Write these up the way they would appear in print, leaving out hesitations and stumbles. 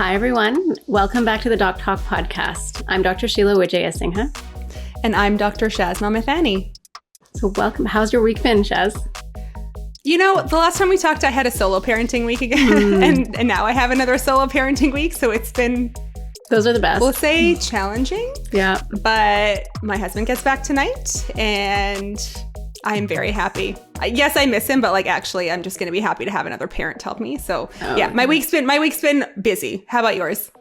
Hi, everyone. Welcome back to the Doc Talk podcast. I'm Dr. Sheila Wijaya-Singha. And I'm Dr. Shazma Mithani. So welcome. How's your week been, Shaz? You know, the last time we talked, I had a solo parenting week again. And now I have another solo parenting week. So it's been... Those are the best. We'll say challenging. Yeah. But my husband gets back tonight and I'm very happy. Yes, I miss him, but actually I'm just going to be happy to have another parent to help me. So my week's been busy. How about yours?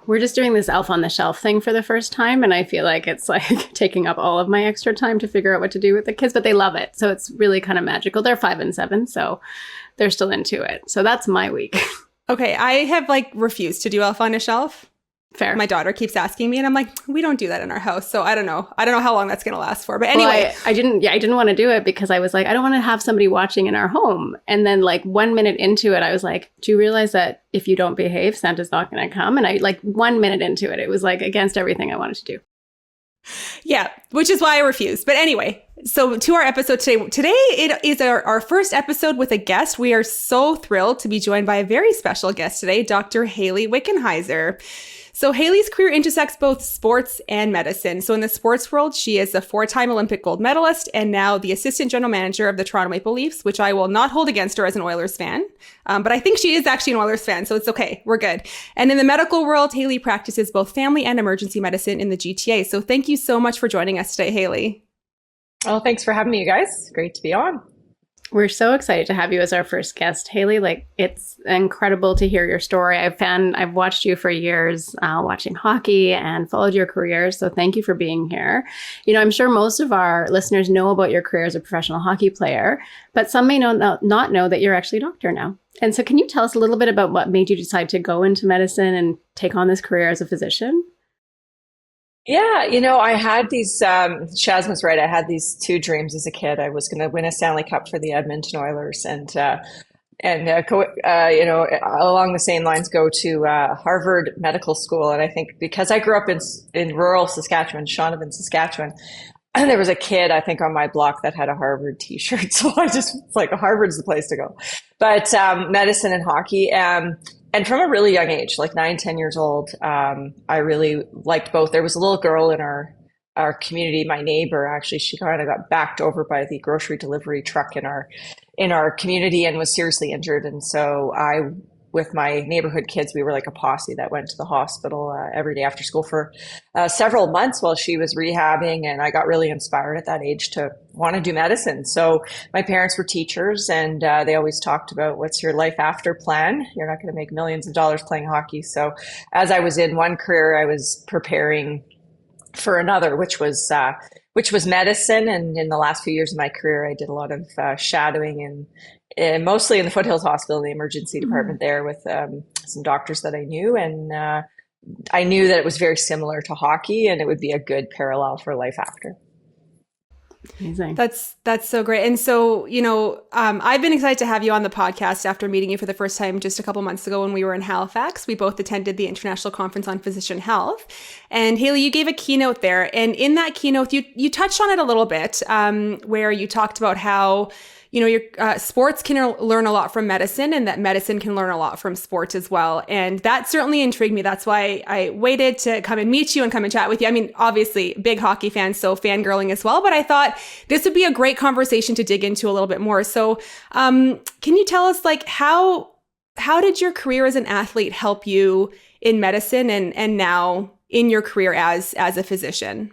We're just doing this elf on the shelf thing for the first time. And I feel like it's taking up all of my extra time to figure out what to do with the kids, but they love it. So it's really kind of magical. They're 5 and 7, so they're still into it. So that's my week. Okay. I have refused to do elf on a shelf. Fair. My daughter keeps asking me and I'm like, we don't do that in our house. So I don't know how long that's going to last for. But anyway, I didn't want to do it because I was like, I don't want to have somebody watching in our home. And then 1 minute into it, I was like, do you realize that if you don't behave, Santa's not going to come? And I 1 minute into it, it was against everything I wanted to do. Yeah, which is why I refused. But anyway, so to our episode today. Today it is our first episode with a guest. We are so thrilled to be joined by a very special guest today, Dr. Hayley Wickenheiser. So Hayley's career intersects both sports and medicine. So in the sports world, she is a 4-time Olympic gold medalist and now the assistant general manager of the Toronto Maple Leafs, which I will not hold against her as an Oilers fan. But I think she is actually an Oilers fan, so it's okay. We're good. And in the medical world, Hayley practices both family and emergency medicine in the GTA. So thank you so much for joining us today, Hayley. Oh, thanks for having me, you guys. Great to be on. We're so excited to have you as our first guest, Hayley. It's incredible to hear your story. I've watched you for years, watching hockey and followed your career. So thank you for being here. You know, I'm sure most of our listeners know about your career as a professional hockey player, but some may not know that you're actually a doctor now. And so can you tell us a little bit about what made you decide to go into medicine and take on this career as a physician? Yeah, I had these, Shazma's right, I had these 2 dreams as a kid. I was going to win a Stanley Cup for the Edmonton Oilers and along the same lines, go to Harvard Medical School. And I think because I grew up in rural Saskatchewan, Shaunavon, Saskatchewan, and there was a kid, I think, on my block that had a Harvard t-shirt. So I just was Harvard's the place to go. But medicine and hockey. And from a really young age, 9, 10 years old, I really liked both. There was a little girl in our community, my neighbor, actually, she kind of got backed over by the grocery delivery truck in our community and was seriously injured. And so with my neighborhood kids, we were like a posse that went to the hospital every day after school for several months while she was rehabbing. And I got really inspired at that age to want to do medicine. So my parents were teachers and they always talked about what's your life after plan. You're not going to make millions of dollars playing hockey. So as I was in one career, I was preparing for another, which was medicine. And in the last few years of my career, I did a lot of shadowing and mostly in the Foothills Hospital, the emergency department there with some doctors that I knew. And I knew that it was very similar to hockey and it would be a good parallel for life after. Amazing. That's so great. And so, I've been excited to have you on the podcast after meeting you for the first time just a couple months ago when we were in Halifax. We both attended the International Conference on Physician Health. And Hayley, you gave a keynote there. And in that keynote, you touched on it a little bit, where you talked about how your sports can learn a lot from medicine and that medicine can learn a lot from sports as well. And that certainly intrigued me. That's why I waited to come and meet you and come and chat with you. I mean, obviously big hockey fan, so fangirling as well, but I thought this would be a great conversation to dig into a little bit more. So can you tell us how did your career as an athlete help you in medicine and now in your career as a physician?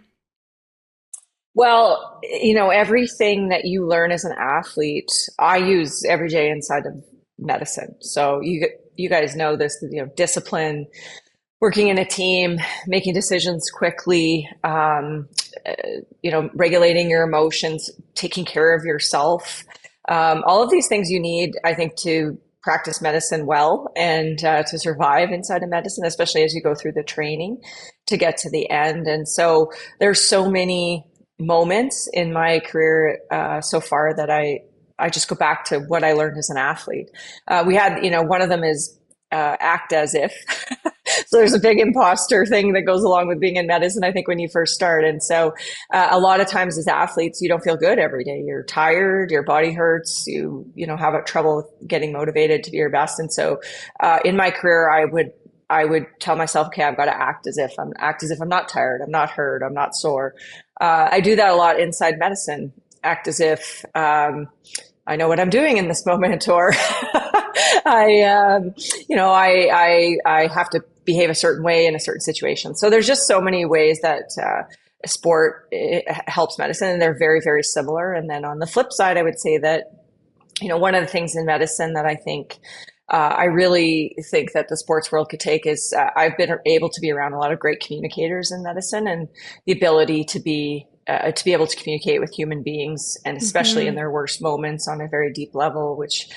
Well, everything that you learn as an athlete, I use every day inside of medicine. So you guys know this, discipline, working in a team, making decisions quickly, regulating your emotions, taking care of yourself. All of these things you need, I think, to practice medicine well and to survive inside of medicine, especially as you go through the training to get to the end. And so there's so many moments in my career so far that I just go back to what I learned as an athlete. We had, one of them is act as if. So there's a big imposter thing that goes along with being in medicine, I think, when you first start. And so a lot of times as athletes, you don't feel good every day. You're tired, your body hurts, you have trouble getting motivated to be your best. And so in my career, I would I would tell myself, okay, I've got to act as if I'm not tired, I'm not hurt, I'm not sore. I do that a lot inside medicine. Act as if I know what I'm doing in this moment, or I have to behave a certain way in a certain situation. So there's just so many ways that sport helps medicine, and they're very, very similar. And then on the flip side, I would say that, one of the things in medicine that I really think that the sports world could take is I've been able to be around a lot of great communicators in medicine, and the ability to be able to communicate with human beings, and especially in their worst moments on a very deep level, which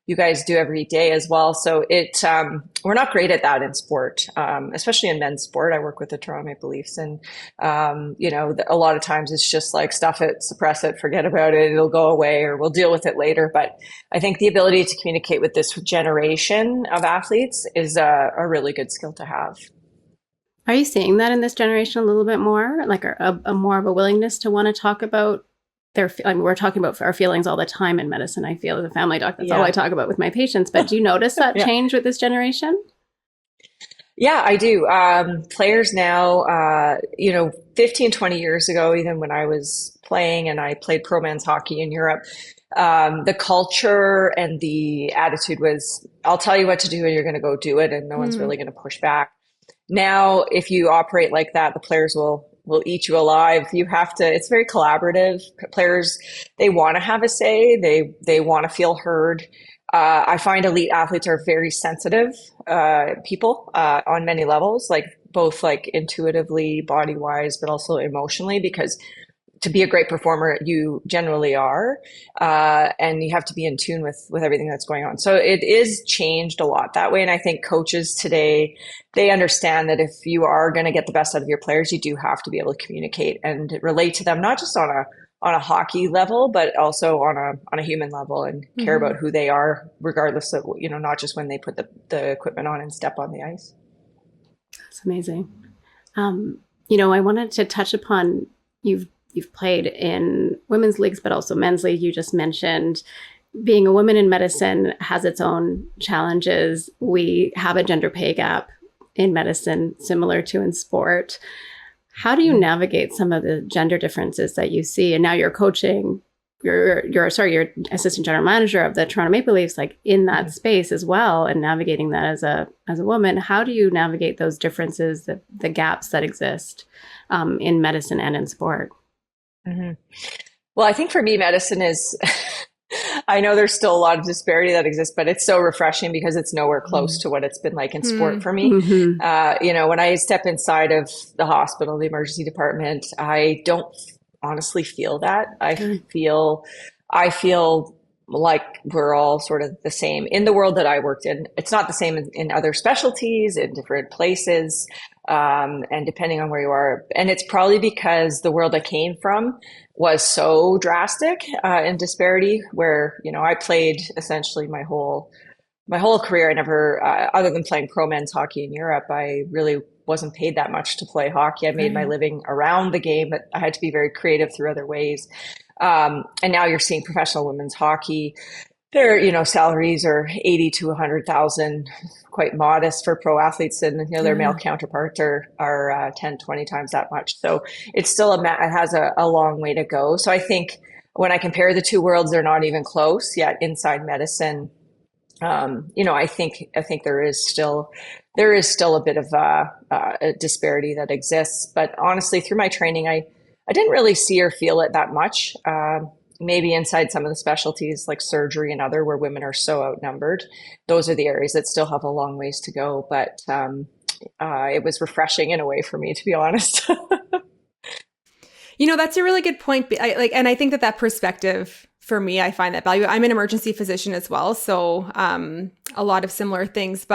you guys do every day as well. So we're not great at that in sport, especially in men's sport. I work with the Toronto Maple Leafs, and a lot of times it's just like stuff it, suppress it, forget about it, it'll go away, or we'll deal with it later. But I think the ability to communicate with this generation of athletes is a really good skill to have. Are you seeing that in this generation a little bit more, like a more of a willingness to want to talk about we're talking about our feelings all the time in medicine. I feel as a family doc, that's all I talk about with my patients. But do you notice that change with this generation? Yeah, I do. Players now, 15, 20 years ago, even when I was playing and I played pro men's hockey in Europe, the culture and the attitude was, I'll tell you what to do and you're going to go do it, and no one's really going to push back. Now, if you operate like that, the players will eat you alive. You have to, it's very collaborative. Players, they want to have a say. They want to feel heard. I find elite athletes are very sensitive people on many levels, like both like intuitively, body wise, but also emotionally, because to be a great performer, you generally are, and you have to be in tune with everything that's going on. So it is changed a lot that way. And I think coaches today, they understand that if you are going to get the best out of your players, you do have to be able to communicate and relate to them, not just on a hockey level, but also on a human level, and care about who they are, regardless of, not just when they put the equipment on and step on the ice. That's amazing. I wanted to touch upon, you've played in women's leagues, but also men's league. You just mentioned being a woman in medicine has its own challenges. We have a gender pay gap in medicine, similar to in sport. How do you navigate some of the gender differences that you see? And now you're coaching, you're assistant general manager of the Toronto Maple Leafs, like in that space as well, and navigating that as a woman. How do you navigate those differences, the gaps that exist in medicine and in sport? Mm-hmm. Well, I think for me, medicine is, I know there's still a lot of disparity that exists, but it's so refreshing because it's nowhere close to what it's been like in sport for me. When I step inside of the hospital, the emergency department, I don't honestly feel that. I feel like we're all sort of the same in the world that I worked in. It's not the same in other specialties, in different places, and depending on where you are. And it's probably because the world I came from was so drastic in disparity, where, I played essentially my whole career. I never, other than playing pro men's hockey in Europe, I really wasn't paid that much to play hockey. I made my living around the game, but I had to be very creative through other ways. And now you're seeing professional women's hockey. Their, salaries are 80 to 100,000, quite modest for pro athletes, and their male counterparts are 10, 20 times that much. So it's still it has a long way to go. So I think when I compare the two worlds, they're not even close yet. Inside medicine, I think there is still a bit of a disparity that exists. But honestly, through my training, I didn't really see or feel it that much. Maybe inside some of the specialties like surgery and other, where women are so outnumbered, those are the areas that still have a long ways to go. But it was refreshing in a way for me, to be honest. That's a really good point. And I think that perspective, for me, I find that valuable. I'm an emergency physician as well, so a lot of similar things.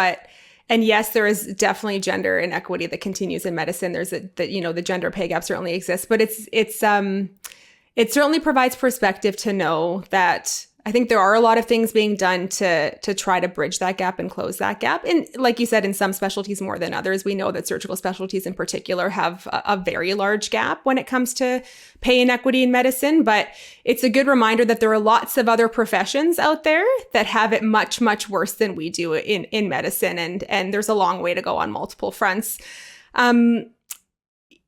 And yes, there is definitely gender inequity that continues in medicine. There's the gender pay gap certainly exists, but it certainly provides perspective to know that I think there are a lot of things being done to try to bridge that gap and close that gap. And like you said, in some specialties more than others, we know that surgical specialties in particular have a very large gap when it comes to pay inequity in medicine. But it's a good reminder that there are lots of other professions out there that have it much, much worse than we do in medicine. And there's a long way to go on multiple fronts.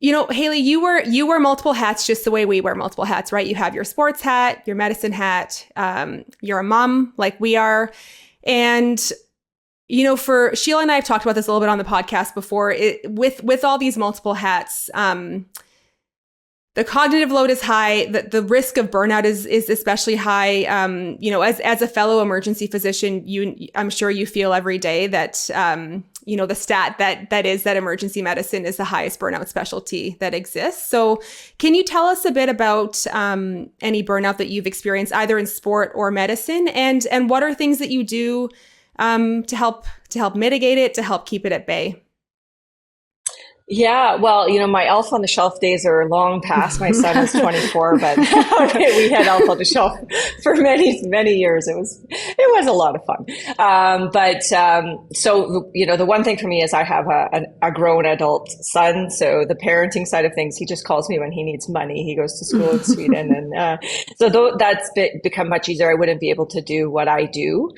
Hayley, you wear multiple hats just the way we wear multiple hats, right? You have your sports hat, your medicine hat, you're a mom like we are. And, for Sheila and I have talked about this a little bit on the podcast before, with all these multiple hats, the cognitive load is high. The risk of burnout is especially high. As a fellow emergency physician, I'm sure you feel every day that, the stat that is that emergency medicine is the highest burnout specialty that exists. So can you tell us a bit about any burnout that you've experienced either in sport or medicine, and what are things that you do to help mitigate it, to help keep it at bay? Yeah, well, my elf on the shelf days are long past. My son is 24, but we had elf on the shelf for many, many years. It was a lot of fun. So, the one thing for me is I have a grown adult son. So the parenting side of things, he just calls me when he needs money. He goes to school in Sweden. And so that's become much easier. I wouldn't be able to do what I do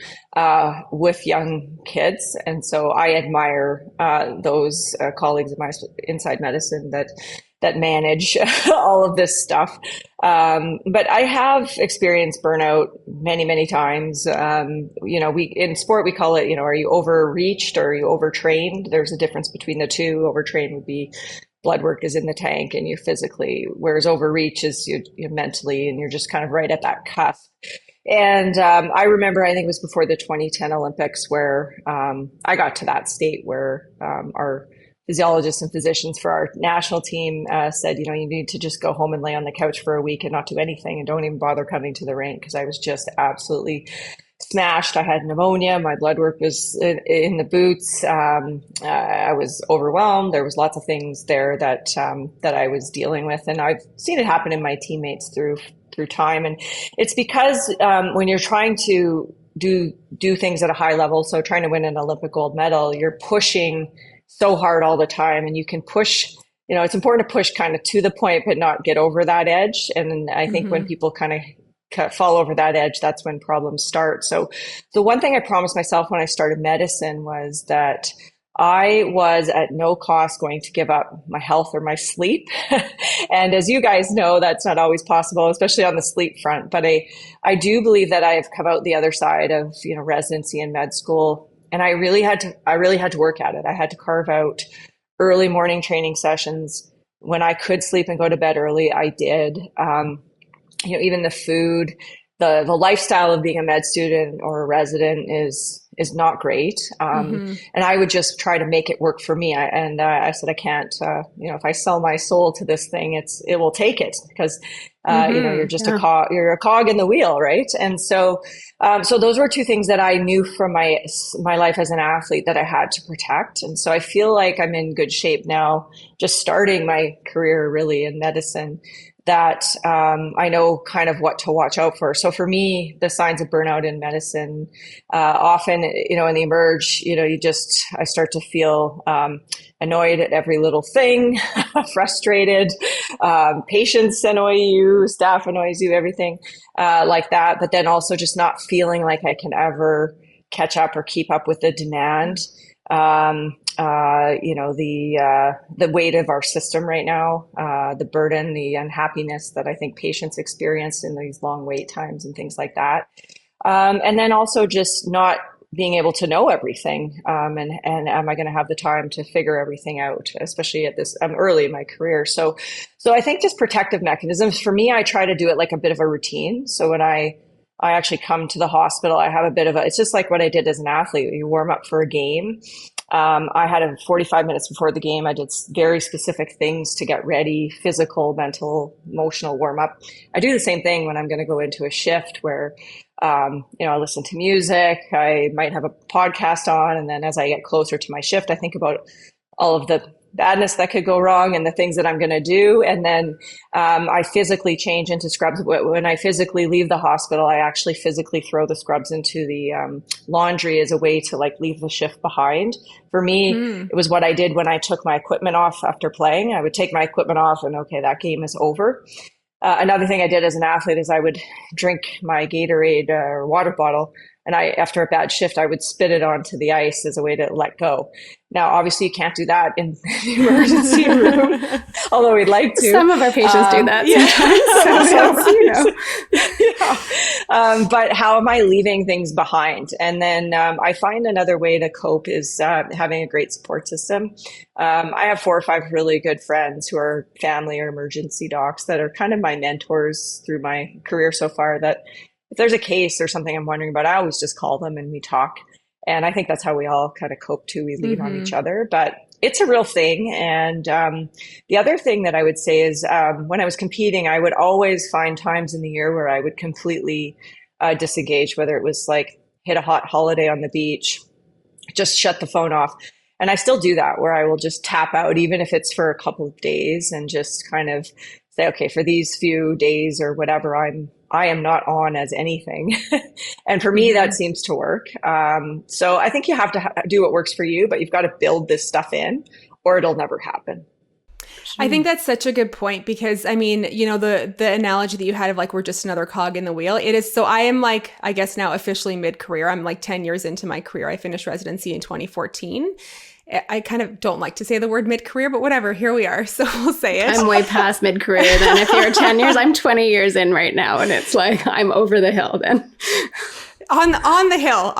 with young kids. And so I admire those colleagues of mine inside medicine that manage all of this stuff. But I have experienced burnout many, many times. In sport, we call it, are you overreached or are you overtrained? There's a difference between the two. Overtrained would be blood work is in the tank and you're physically, whereas overreach is you're mentally, and you're just kind of right at that cusp. And I remember, I think it was before the 2010 Olympics, where I got to that state where our physiologists and physicians for our national team said, you need to just go home and lay on the couch for a week and not do anything and don't even bother coming to the rink, because I was just absolutely smashed. I had pneumonia. My blood work was in the boots. I was overwhelmed. There was lots of things there that I was dealing with, and I've seen it happen in my teammates through time. And it's because when you're trying to do things at a high level, so trying to win an Olympic gold medal, you're pushing so hard all the time, and you can push, it's important to push kind of to the point, but not get over that edge. And I think when people kind of fall over that edge, that's when problems start. So the one thing I promised myself when I started medicine was that I was at no cost going to give up my health or my sleep. And as you guys know, that's not always possible, especially on the sleep front. But I do believe that I have come out the other side of, residency and med school. And I really had to work at it. I had to carve out early morning training sessions. When I could sleep and go to bed early, I did. Even the food, the lifestyle of being a med student or a resident is not great. And I would just try to make it work for me. I said, I can't, if I sell my soul to this thing, it will take it, because, you're just you're a cog in the wheel. Right. And so those were two things that I knew from my life as an athlete that I had to protect. And so I feel like I'm in good shape now, just starting my career really in medicine, that I know kind of what to watch out for. So for me, the signs of burnout in medicine, often, in the emerge, I start to feel annoyed at every little thing, frustrated, patients annoy you, staff annoys you, everything like that. But then also just not feeling like I can ever catch up or keep up with the demand. The weight of our system right now, the burden, the unhappiness that I think patients experience in these long wait times and things like that. And then also just not being able to know everything. And am I going to have the time to figure everything out, especially I'm early in my career. So I think just protective mechanisms for me, I try to do it like a bit of a routine. So when I actually come to the hospital, I have a bit of it's just like what I did as an athlete. You warm up for a game. I had 45 minutes before the game. I did very specific things to get ready, physical, mental, emotional warm up. I do the same thing when I'm going to go into a shift where, I listen to music. I might have a podcast on. And then as I get closer to my shift, I think about all of the badness that could go wrong and the things that I'm going to do. And then I physically change into scrubs. When I physically leave the hospital, I actually physically throw the scrubs into the laundry as a way to like leave the shift behind. For me, it was what I did when I took my equipment off after playing. I would take my equipment off and okay, that game is over. Another thing I did as an athlete is I would drink my Gatorade or water bottle, and after a bad shift, I would spit it onto the ice as a way to let go. Now, obviously, you can't do that in the emergency room, although we'd like to. Some of our patients do that sometimes. But how am I leaving things behind? And then I find another way to cope is having a great support system. I have 4 or 5 really good friends who are family or emergency docs that are kind of my mentors through my career so far, that if there's a case or something I'm wondering about, I always just call them and we talk. And I think that's how we all kind of cope too. We lean on each other, but it's a real thing. And the other thing that I would say is when I was competing, I would always find times in the year where I would completely disengage, whether it was like hit a hot holiday on the beach, just shut the phone off. And I still do that, where I will just tap out, even if it's for a couple of days, and just kind of say, okay, for these few days or whatever, I am not on as anything. And for me, that seems to work. So I think you have to do what works for you, but you've got to build this stuff in or it'll never happen. I think that's such a good point, because I mean, you know, the analogy that you had of like, we're just another cog in the wheel. It is. So I am like, I guess now officially mid-career. I'm like 10 years into my career. I finished residency in 2014. I kind of don't like to say the word mid-career, but whatever, here we are. So we'll say it. I'm way past mid-career then. If you're 10 years, I'm 20 years in right now. And it's like, I'm over the hill then. On the hill.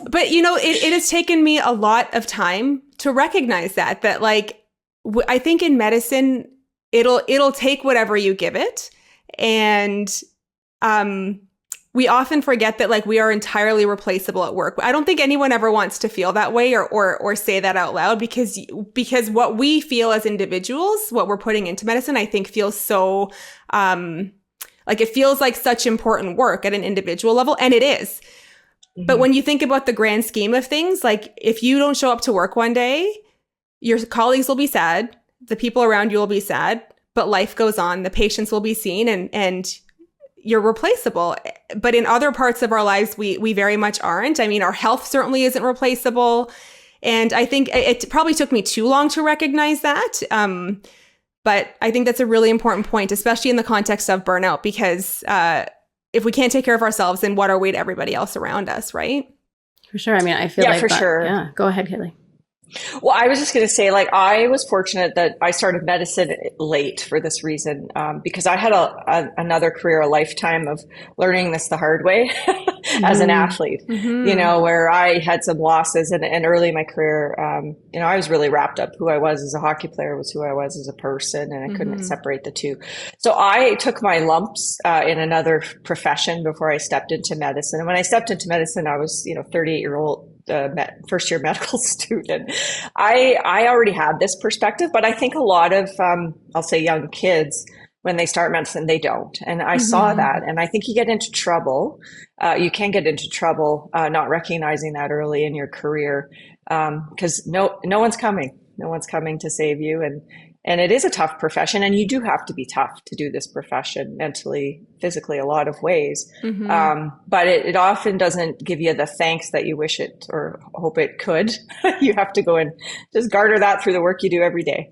But you know, it has taken me a lot of time to recognize that like, I think in medicine, it'll take whatever you give it. And, we often forget that like we are entirely replaceable at work. I don't think anyone ever wants to feel that way or say that out loud, because what we feel as individuals, what we're putting into medicine, I think feels so, like it feels like such important work at an individual level. And it is. But when you think about the grand scheme of things, like if you don't show up to work one day, your colleagues will be sad. The people around you will be sad, but life goes on. The patients will be seen and you're replaceable. But in other parts of our lives, we very much aren't. I mean, our health certainly isn't replaceable. And I think it probably took me too long to recognize that. But I think that's a really important point, especially in the context of burnout, because if we can't take care of ourselves, then what are we to everybody else around us, right? For sure. I mean, I feel like for sure. Yeah. Go ahead, Hayley. Well, I was just going to say, like, I was fortunate that I started medicine late for this reason, because I had another career, a lifetime of learning this the hard way as an athlete, you know, where I had some losses and early in my career, you know, I was really wrapped up. Who I was as a hockey player was who I was as a person, and I couldn't separate the two. So I took my lumps in another profession before I stepped into medicine. And when I stepped into medicine, I was, you know, 38-year-old first year medical student. I already had this perspective, but I think a lot of, I'll say young kids, when they start medicine, they don't. And I saw that. And I think you get into trouble. You can get into trouble not recognizing that early in your career, because no one's coming. No one's coming to save you. And it is a tough profession, and you do have to be tough to do this profession mentally, physically, a lot of ways. But it often doesn't give you the thanks that you wish it or hope it could. You have to go and just garner that through the work you do every day.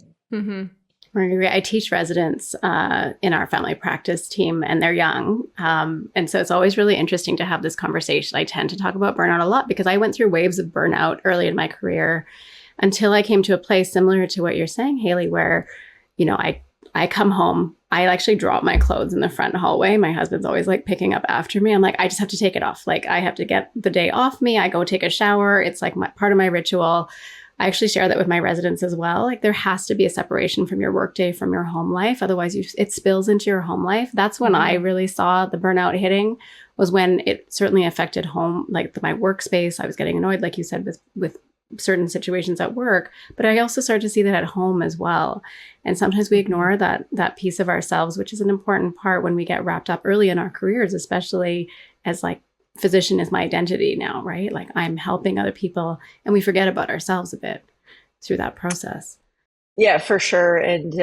I teach residents in our family practice team, and they're young. And so it's always really interesting to have this conversation. I tend to talk about burnout a lot because I went through waves of burnout early in my career, until I came to a place similar to what you're saying, Hayley, where, you know, I come home, I actually drop my clothes in the front hallway. My husband's always like picking up after me. I'm like, I just have to take it off. Like, I have to get the day off me. I go take a shower. It's like part of my ritual. I actually share that with my residents as well. Like, there has to be a separation from your workday, from your home life. Otherwise, it spills into your home life. That's when I really saw the burnout hitting, was when it certainly affected home, like my workspace. I was getting annoyed, like you said, with certain situations at work, but I also started to see that at home as well. And sometimes we ignore that piece of ourselves, which is an important part when we get wrapped up early in our careers, especially as like physician is my identity now, right? Like, I'm helping other people, and we forget about ourselves a bit. through that process. Yeah, for sure. And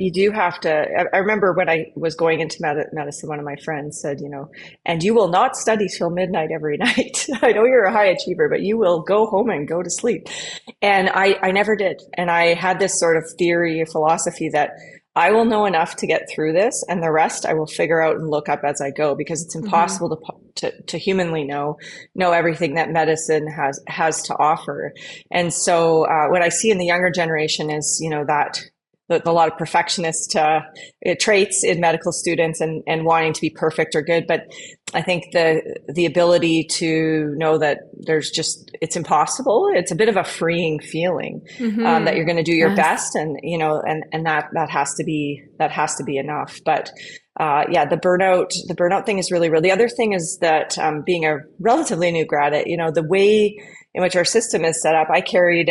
you do have to. I remember when I was going into medicine, one of my friends said, and you will not study till midnight every night. I know you're a high achiever, but you will go home and go to sleep. And I never did. And I had this sort of theory, philosophy that I will know enough to get through this, and the rest I will figure out and look up as I go, because it's impossible to humanly know everything that medicine has to offer. And so what I see in the younger generation is, that a lot of perfectionist traits in medical students, and wanting to be perfect or good. But I think the ability to know that it's impossible. It's a bit of a freeing feeling, that you're going to do your best, and that has to be enough. But the burnout thing is really real. The other thing is that being a relatively new grad, the way in which our system is set up, I carried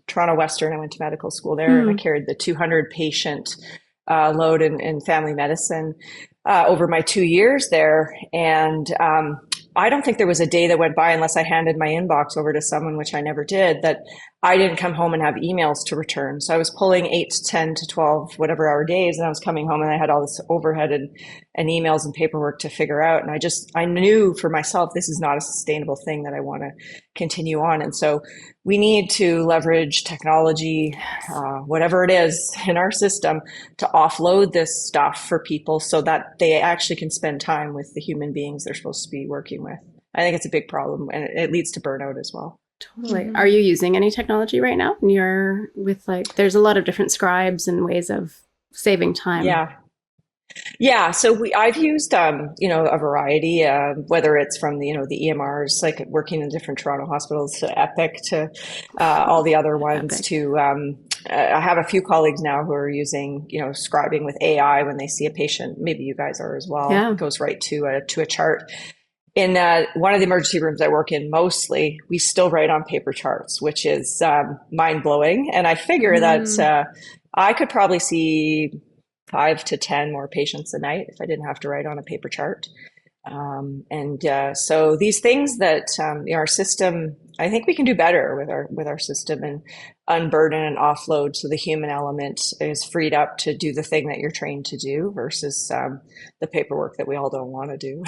Toronto Western. I went to medical school there, and I carried the 200 patient load in family medicine over my 2 years there. And I don't think there was a day that went by unless I handed my inbox over to someone, which I never did, that I didn't come home and have emails to return. So I was pulling 8 to 10 to 12 whatever hour days, and I was coming home and I had all this overhead and emails and paperwork to figure out. And I knew for myself, this is not a sustainable thing that I want to continue on. And so we need to leverage technology, whatever it is in our system, to offload this stuff for people so that they actually can spend time with the human beings they're supposed to be working with. I think it's a big problem, and it leads to burnout as well. Totally. Are you using any technology right now? And you're with there's a lot of different scribes and ways of saving time. Yeah. So I've used, a variety, whether it's from the EMRs, like working in different Toronto hospitals, to Epic, to all the other ones, Epic. To I have a few colleagues now who are using, scribing with AI when they see a patient. Maybe you guys are as well. Yeah. It goes right to a chart. In one of the emergency rooms I work in, mostly, we still write on paper charts, which is mind-blowing. And I figure that I could probably see 5 to 10 more patients a night if I didn't have to write on a paper chart. So these things that our system, I think we can do better with our system, and unburden and offload, so the human element is freed up to do the thing that you're trained to do, versus the paperwork that we all don't want to do.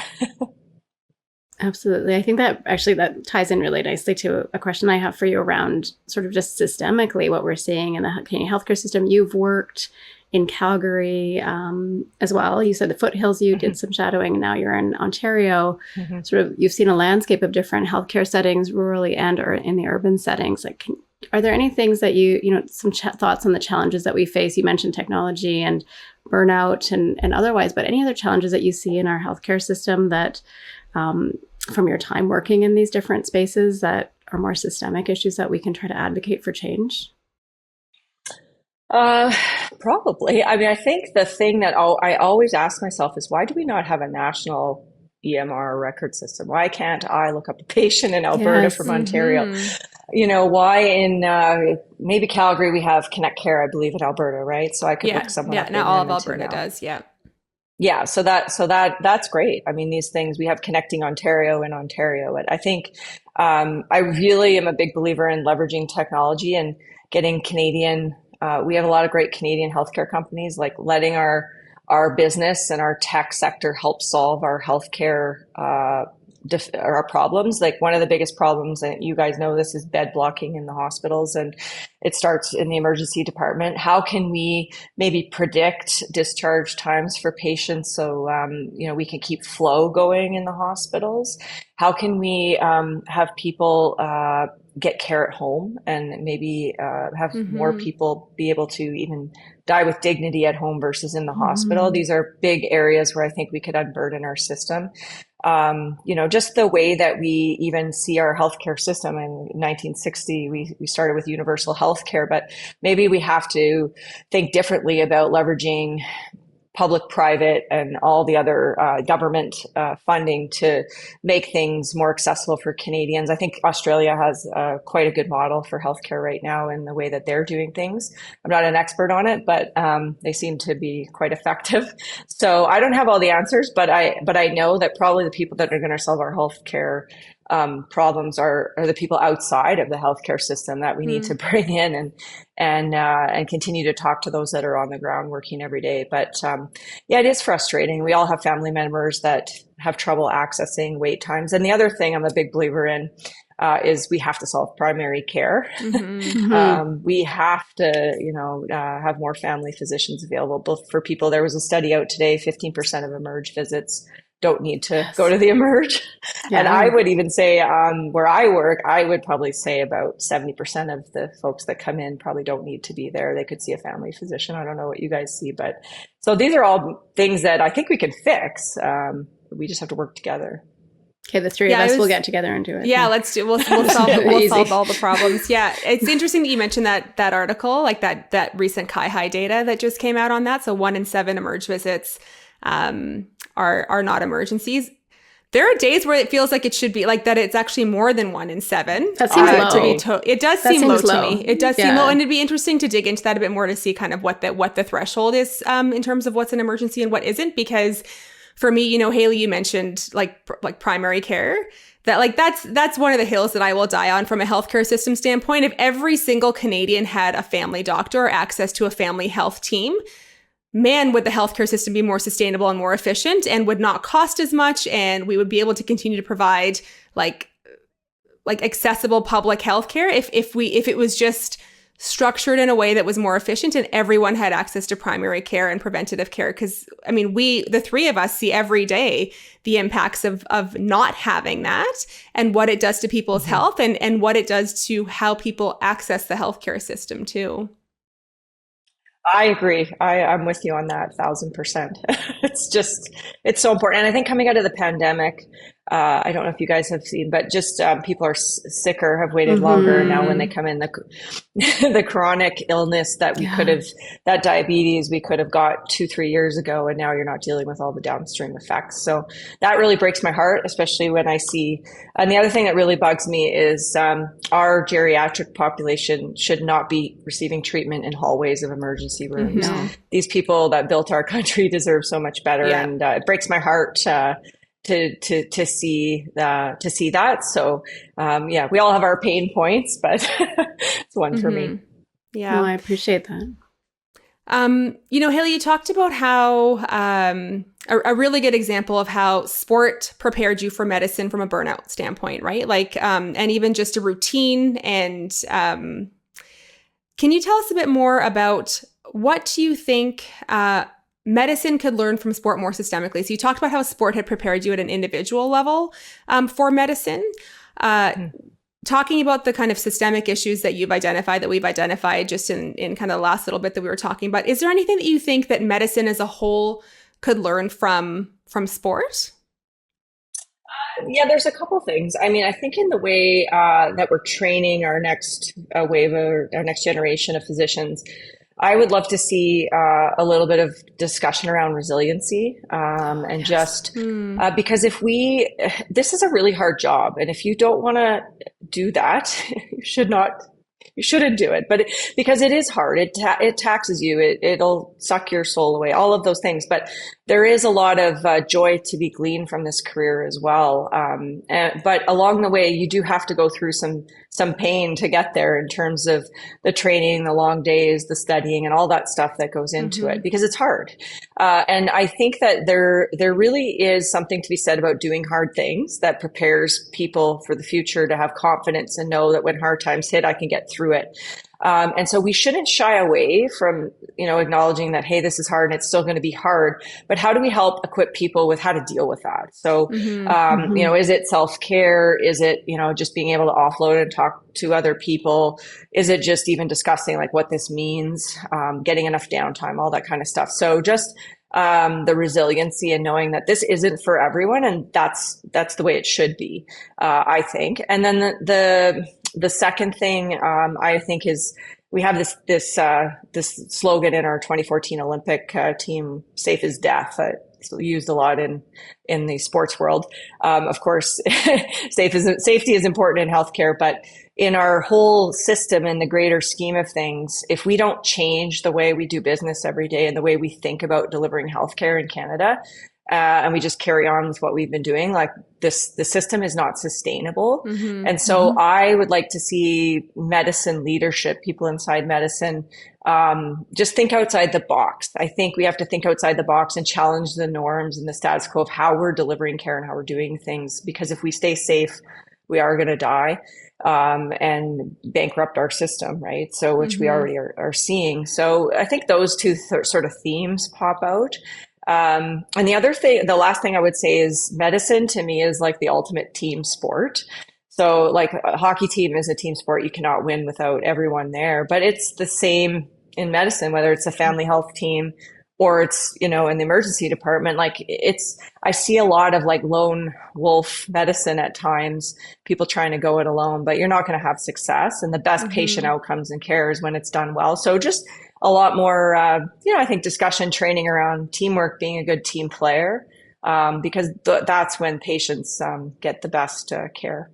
Absolutely. I think that ties in really nicely to a question I have for you around sort of just systemically what we're seeing in the Canadian healthcare system. You've worked in Calgary as well. You said the foothills, you did some shadowing, and now you're in Ontario. Sort of, you've seen a landscape of different healthcare settings, rurally and or in the urban settings. Are there any things that some thoughts on the challenges that we face? You mentioned technology and burnout and otherwise, but any other challenges that you see in our healthcare system that from your time working in these different spaces that are more systemic issues that we can try to advocate for change? Probably. I mean, I think the thing that I always ask myself is, why do we not have a national EMR record system? Why can't I look up a patient in Alberta from Ontario? Why in maybe Calgary we have Connect Care, I believe, in Alberta, right? So I could look someone up. Yeah, now all of Alberta does. Yeah. Yeah, so that's great. I mean, these things, we have Connecting Ontario in Ontario. And I think I really am a big believer in leveraging technology and getting Canadian. We have a lot of great Canadian healthcare companies, like letting our business and our tech sector help solve our healthcare our problems. Like, one of the biggest problems, and you guys know this, is bed blocking in the hospitals, and it starts in the emergency department. How can we maybe predict discharge times for patients so we can keep flow going in the hospitals? How can we have people get care at home, and maybe have more people be able to even die with dignity at home versus in the hospital? These are big areas where I think we could unburden our system. Just the way that we even see our healthcare system. In 1960, we started with universal healthcare, but maybe we have to think differently about leveraging public, private, and all the other government funding to make things more accessible for Canadians. I think Australia has quite a good model for healthcare right now in the way that they're doing things. I'm not an expert on it, but they seem to be quite effective. So I don't have all the answers, but I know that probably the people that are going to solve our healthcare problems are the people outside of the healthcare system that we need to bring in and continue to talk to those that are on the ground working every day. But yeah, it is frustrating. We all have family members that have trouble accessing wait times. And the other thing I'm a big believer in is we have to solve primary care. We have to, have more family physicians available both for people. There was a study out today, 15% of Emerge visits don't need to go to the Emerge. And I would even say where I work, I would probably say about 70% of the folks that come in probably don't need to be there. They could see a family physician. I don't know what you guys see, but so these are all things that I think we can fix. We just have to work together. Okay, the three of us will get together and do it. Yeah, let's do. We'll solve all the problems. Yeah, it's interesting that you mentioned that article, like that recent High data that just came out on that. So 1 in 7 Emerge visits are not emergencies. There are days where it feels like it should be like that. It's actually more than 1 in 7. That seems low. It does seem low to me. It does seem low, and it'd be interesting to dig into that a bit more to see kind of what the threshold is in terms of what's an emergency and what isn't. Because for me, Hayley, you mentioned like primary care. That's one of the hills that I will die on from a healthcare system standpoint. If every single Canadian had a family doctor or access to a family health team, man, would the healthcare system be more sustainable and more efficient and would not cost as much, and we would be able to continue to provide like accessible public healthcare if it was just structured in a way that was more efficient and everyone had access to primary care and preventative care. Because I mean, the three of us see every day the impacts of not having that and what it does to people's health and what it does to how people access the healthcare system too. I agree. I'm with you on that 1,000%. It's so important. And I think coming out of the pandemic, I don't know if you guys have seen, but just people are sicker, have waited longer now when they come in. The chronic illness that that diabetes we could have got 2-3 years ago, and now you're not dealing with all the downstream effects. So that really breaks my heart, especially when I see. And the other thing that really bugs me is our geriatric population should not be receiving treatment in hallways of emergency rooms. These people that built our country deserve so much better, and it breaks my heart to see that. So we all have our pain points, but it's one for me. Yeah, well, I appreciate that. Hayley, you talked about how a really good example of how sport prepared you for medicine from a burnout standpoint, right? Like, and even just a routine. And can you tell us a bit more about what you think medicine could learn from sport more systemically? So you talked about how sport had prepared you at an individual level for medicine. Talking about the kind of systemic issues that we've identified just in kind of the last little bit that we were talking about, is there anything that you think that medicine as a whole could learn from sport? Yeah, there's a couple things. I mean, I think in the way that we're training our next wave or our next generation of physicians, I would love to see a little bit of discussion around resiliency and just because this is a really hard job. And if you don't want to do that, you shouldn't do it. But because it is hard, it taxes you, it'll suck your soul away, all of those things. But there is a lot of joy to be gleaned from this career as well. But along the way, you do have to go through some pain to get there in terms of the training, the long days, the studying, and all that stuff that goes into it, because it's hard. And I think that there really is something to be said about doing hard things that prepares people for the future to have confidence and know that when hard times hit, I can get through it. And so we shouldn't shy away from, acknowledging that, hey, this is hard and it's still going to be hard, but how do we help equip people with how to deal with that? So, is it self-care? Is it, just being able to offload and talk to other people? Is it just even discussing like what this means, getting enough downtime, all that kind of stuff. So just the resiliency and knowing that this isn't for everyone, and that's the way it should be, I think. And then the second thing I think is we have this slogan in our 2014 Olympic team, "Safe as death." It's used a lot in the sports world. Of course, safety is important in healthcare, but in our whole system, in the greater scheme of things, if we don't change the way we do business every day and the way we think about delivering healthcare in Canada, and we just carry on with what we've been doing, like the system is not sustainable. And so I would like to see medicine leadership, people inside medicine, just think outside the box. I think we have to think outside the box and challenge the norms and the status quo of how we're delivering care and how we're doing things. Because if we stay safe, we are going to die, and bankrupt our system, right? So, which we already are seeing. So I think those two sort of themes pop out. And the last thing I would say is medicine to me is like the ultimate team sport. So like a hockey team is a team sport. You cannot win without everyone there, but it's the same in medicine, whether it's a family health team or it's, in the emergency department. Like I see a lot of like lone wolf medicine at times, people trying to go it alone, but you're not going to have success. And the best patient outcomes and care is when it's done well. So just a lot more, I think discussion training around teamwork, being a good team player, because that's when patients get the best care.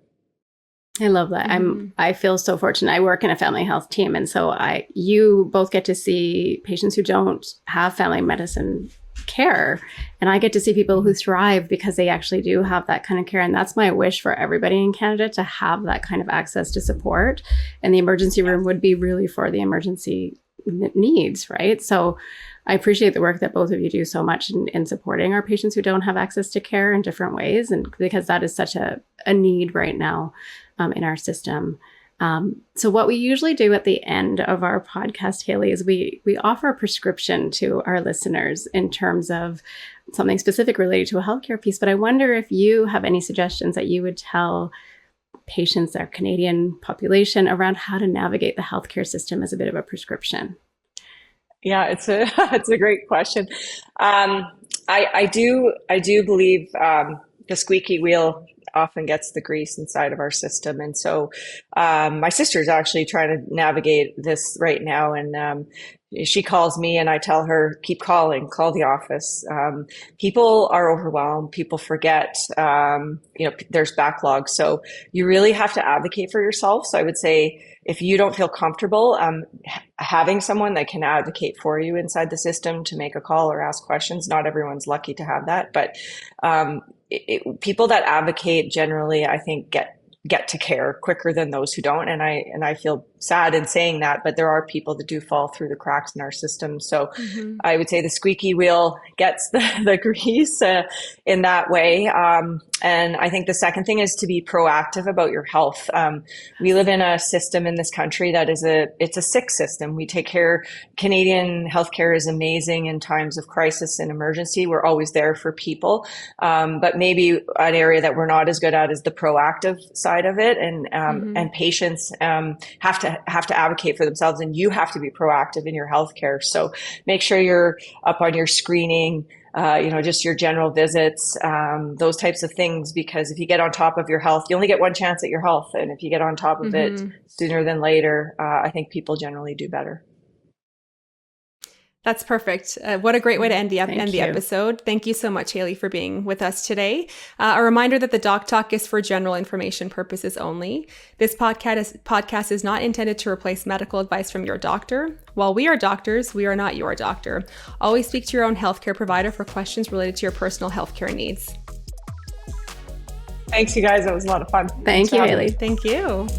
I love that. I feel so fortunate. I work in a family health team. And so you both get to see patients who don't have family medicine care. And I get to see people who thrive because they actually do have that kind of care. And that's my wish for everybody in Canada, to have that kind of access to support. And the emergency room would be really for the emergency needs, right? So I appreciate the work that both of you do so much in supporting our patients who don't have access to care in different ways. And because that is such a need right now in our system. So what we usually do at the end of our podcast, Hayley, is we offer a prescription to our listeners in terms of something specific related to a healthcare piece. But I wonder if you have any suggestions that you would tell patients, our Canadian population, around how to navigate the healthcare system as a bit of a prescription. Yeah, it's a great question. I do believe the squeaky wheel often gets the grease inside of our system. And so my sister's actually trying to navigate this right now. And she calls me and I tell her, keep calling, call the office. People are overwhelmed. People forget, there's backlogs. So you really have to advocate for yourself. So I would say, if you don't feel comfortable having someone that can advocate for you inside the system to make a call or ask questions, not everyone's lucky to have that, but people that advocate generally, I think, get to care quicker than those who don't. And I feel sad in saying that, but there are people that do fall through the cracks in our system. So I would say the squeaky wheel gets the grease in that way. And I think the second thing is to be proactive about your health. We live in a system in this country that it's a sick system. We take care. Canadian healthcare is amazing in times of crisis and emergency. We're always there for people. But maybe an area that we're not as good at is the proactive side of it. And patients have to advocate for themselves, and you have to be proactive in your healthcare. So make sure you're up on your screening, just your general visits, those types of things, because if you get on top of your health, you only get one chance at your health. And if you get on top of it sooner than later, I think people generally do better. That's perfect. What a great way to end the episode. Thank you so much, Hayley, for being with us today. A reminder that the Doc Talk is for general information purposes only. This podcast is not intended to replace medical advice from your doctor. While we are doctors, we are not your doctor. Always speak to your own healthcare provider for questions related to your personal healthcare needs. Thanks, you guys. That was a lot of fun. Thank you, Hayley. Thank you.